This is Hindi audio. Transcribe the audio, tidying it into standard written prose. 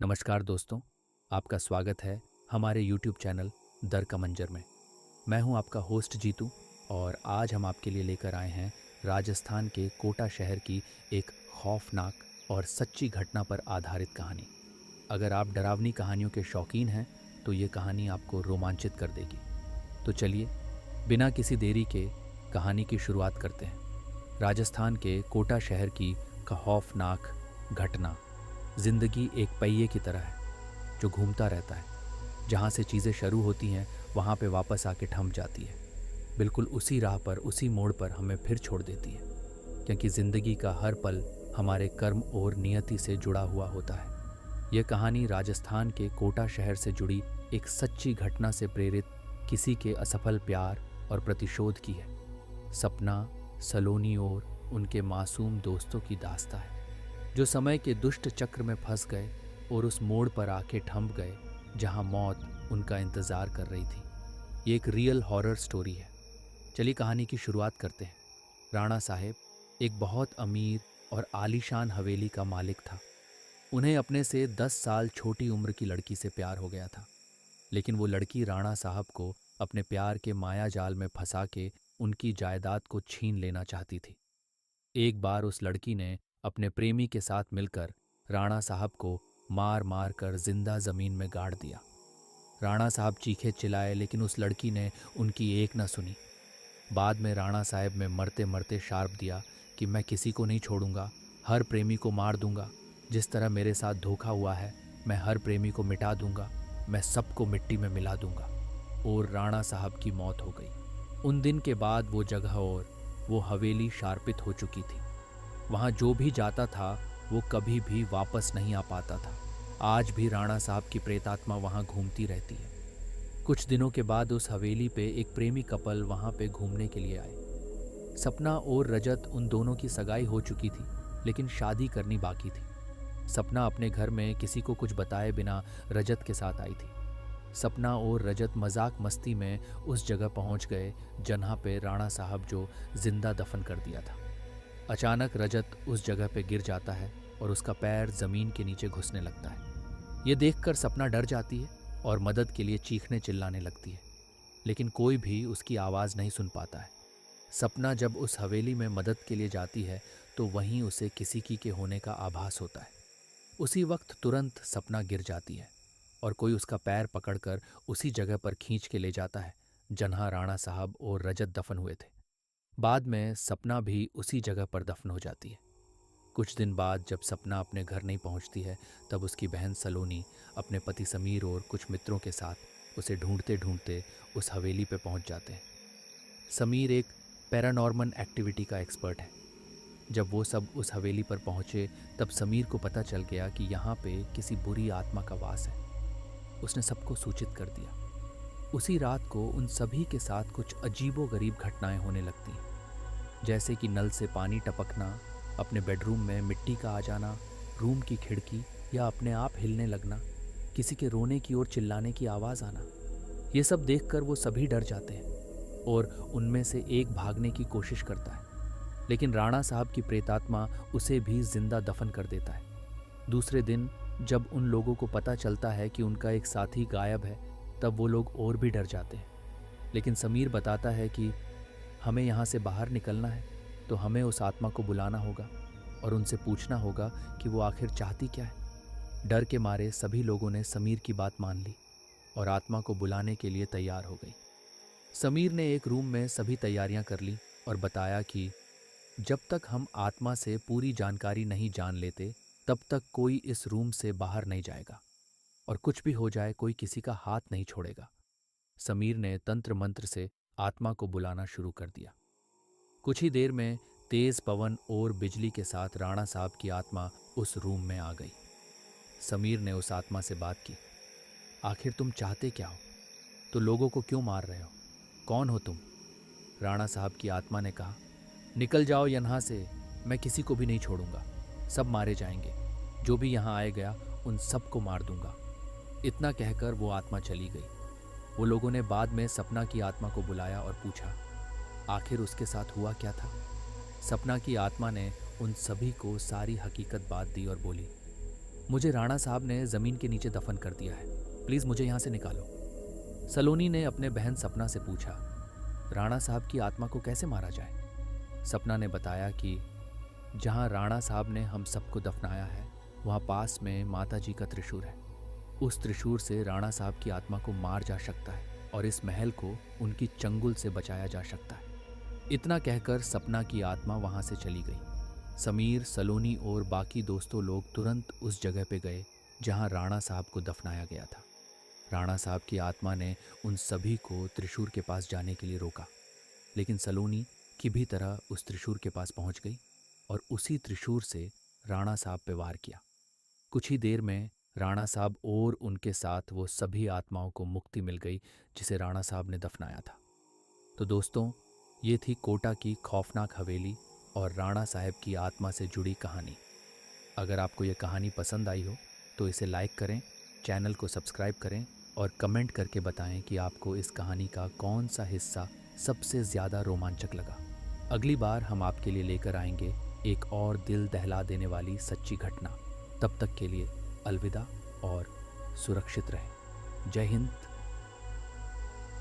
नमस्कार दोस्तों, आपका स्वागत है हमारे YouTube चैनल दर का मंजर में। मैं हूं आपका होस्ट जीतू और आज हम आपके लिए लेकर आए हैं राजस्थान के कोटा शहर की एक खौफनाक और सच्ची घटना पर आधारित कहानी। अगर आप डरावनी कहानियों के शौकीन हैं तो ये कहानी आपको रोमांचित कर देगी। तो चलिए, बिना किसी देरी के कहानी की शुरुआत करते हैं। राजस्थान के कोटा शहर की खौफनाक घटना। जिंदगी एक पहिए की तरह है जो घूमता रहता है। जहाँ से चीज़ें शुरू होती हैं वहाँ पे वापस आके थम जाती है। बिल्कुल उसी राह पर, उसी मोड़ पर हमें फिर छोड़ देती है, क्योंकि ज़िंदगी का हर पल हमारे कर्म और नियति से जुड़ा हुआ होता है। यह कहानी राजस्थान के कोटा शहर से जुड़ी एक सच्ची घटना से प्रेरित किसी के असफल प्यार और प्रतिशोध की है। सपना, सलोनी और उनके मासूम दोस्तों की दास्तां है, जो समय के दुष्ट चक्र में फंस गए और उस मोड़ पर आके थम गए जहां मौत उनका इंतजार कर रही थी। ये एक रियल हॉरर स्टोरी है। चलिए कहानी की शुरुआत करते हैं। राणा साहेब एक बहुत अमीर और आलीशान हवेली का मालिक था। उन्हें अपने से 10 साल छोटी उम्र की लड़की से प्यार हो गया था, लेकिन वो लड़की राणा साहब को अपने प्यार के माया जाल में फंसा के उनकी जायदाद को छीन लेना चाहती थी। एक बार उस लड़की ने अपने प्रेमी के साथ मिलकर राणा साहब को मार मार कर जिंदा जमीन में गाड़ दिया। राणा साहब चीखे चिल्लाए, लेकिन उस लड़की ने उनकी एक न सुनी। बाद में राणा साहब में मरते मरते शार्प दिया कि मैं किसी को नहीं छोड़ूंगा, हर प्रेमी को मार दूंगा। जिस तरह मेरे साथ धोखा हुआ है, मैं हर प्रेमी को मिटा दूंगा, मैं सबको मिट्टी में मिला दूंगा। और राणा साहब की मौत हो गई। उन दिन के बाद वो जगह और वो हवेली शार्पित हो चुकी थी। वहाँ जो भी जाता था वो कभी भी वापस नहीं आ पाता था। आज भी राणा साहब की प्रेतात्मा वहाँ घूमती रहती है। कुछ दिनों के बाद उस हवेली पे एक प्रेमी कपल वहाँ पे घूमने के लिए आए। सपना और रजत, उन दोनों की सगाई हो चुकी थी, लेकिन शादी करनी बाकी थी। सपना अपने घर में किसी को कुछ बताए बिना रजत के साथ आई थी। सपना और रजत मजाक मस्ती में उस जगह पहुंच गए जहाँ पे राणा साहब जो जिंदा दफन कर दिया था। अचानक रजत उस जगह पे गिर जाता है और उसका पैर जमीन के नीचे घुसने लगता है। ये देखकर सपना डर जाती है और मदद के लिए चीखने चिल्लाने लगती है, लेकिन कोई भी उसकी आवाज़ नहीं सुन पाता है। सपना जब उस हवेली में मदद के लिए जाती है तो वहीं उसे किसी की के होने का आभास होता है। उसी वक्त तुरंत सपना गिर जाती है और कोई उसका पैर पकड़कर उसी जगह पर खींच के ले जाता है जहाँ राणा साहब और रजत दफन हुए थे। बाद में सपना भी उसी जगह पर दफन हो जाती है। कुछ दिन बाद जब सपना अपने घर नहीं पहुंचती है, तब उसकी बहन सलोनी अपने पति समीर और कुछ मित्रों के साथ उसे ढूंढते ढूंढते उस हवेली पे पहुंच जाते हैं। समीर एक पैरानॉर्मल एक्टिविटी का एक्सपर्ट है। जब वो सब उस हवेली पर पहुंचे तब समीर को पता चल गया कि यहाँ पे किसी बुरी आत्मा का वास है। उसने सबको सूचित कर दिया। उसी रात को उन सभी के साथ कुछ अजीबोगरीब घटनाएं होने लगती हैं, जैसे कि नल से पानी टपकना, अपने बेडरूम में मिट्टी का आ जाना, रूम की खिड़की या अपने आप हिलने लगना, किसी के रोने की और चिल्लाने की आवाज़ आना। ये सब देखकर वो सभी डर जाते हैं और उनमें से एक भागने की कोशिश करता है, लेकिन राणा साहब की प्रेतात्मा उसे भी जिंदा दफन कर देता है। दूसरे दिन जब उन लोगों को पता चलता है कि उनका एक साथी गायब है, तब वो लोग और भी डर जाते हैं। लेकिन समीर बताता है कि हमें यहाँ से बाहर निकलना है तो हमें उस आत्मा को बुलाना होगा और उनसे पूछना होगा कि वो आखिर चाहती क्या है। डर के मारे सभी लोगों ने समीर की बात मान ली और आत्मा को बुलाने के लिए तैयार हो गई। समीर ने एक रूम में सभी तैयारियां कर ली और बताया कि जब तक हम आत्मा से पूरी जानकारी नहीं जान लेते तब तक कोई इस रूम से बाहर नहीं जाएगा और कुछ भी हो जाए कोई किसी का हाथ नहीं छोड़ेगा। समीर ने तंत्र मंत्र से आत्मा को बुलाना शुरू कर दिया। कुछ ही देर में तेज पवन और बिजली के साथ राणा साहब की आत्मा उस रूम में आ गई। समीर ने उस आत्मा से बात की। आखिर तुम चाहते क्या हो? तो लोगों को क्यों मार रहे हो? कौन हो तुम? राणा साहब की आत्मा ने कहा, निकल जाओ यहाँ से, मैं किसी को भी नहीं छोड़ूंगा, सब मारे जाएंगे। जो भी यहाँ आए गया उन सबको मार दूंगा। इतना कहकर वो आत्मा चली गई। वो लोगों ने बाद में सपना की आत्मा को बुलाया और पूछा आखिर उसके साथ हुआ क्या था। सपना की आत्मा ने उन सभी को सारी हकीकत बात दी और बोली, मुझे राणा साहब ने ज़मीन के नीचे दफन कर दिया है, प्लीज़ मुझे यहाँ से निकालो। सलोनी ने अपने बहन सपना से पूछा, राणा साहब की आत्मा को कैसे मारा जाए? सपना ने बताया कि जहाँ राणा साहब ने हम सबको दफनाया है, वहाँ पास में माता जी का त्रिशूल है। उस त्रिशूल से राणा साहब की आत्मा को मार जा सकता है और इस महल को उनकी चंगुल से बचाया जा सकता है। इतना कहकर सपना की आत्मा वहाँ से चली गई। समीर, सलोनी और बाकी दोस्तों लोग तुरंत उस जगह पे गए जहाँ राणा साहब को दफनाया गया था। राणा साहब की आत्मा ने उन सभी को त्रिशूल के पास जाने के लिए रोका, लेकिन सलोनी की भी तरह उस त्रिशूल के पास पहुंच गई और उसी त्रिशूल से राणा साहब पे वार किया। कुछ ही देर में राणा साहब और उनके साथ वो सभी आत्माओं को मुक्ति मिल गई जिसे राणा साहब ने दफनाया था। तो दोस्तों, ये थी कोटा की खौफनाक हवेली और राणा साहब की आत्मा से जुड़ी कहानी। अगर आपको ये कहानी पसंद आई हो तो इसे लाइक करें, चैनल को सब्सक्राइब करें और कमेंट करके बताएं कि आपको इस कहानी का कौन सा हिस्सा सबसे ज़्यादा रोमांचक लगा। अगली बार हम आपके लिए लेकर आएंगे एक और दिल दहला देने वाली सच्ची घटना। तब तक के लिए अलविदा और सुरक्षित रहें। जय हिंद।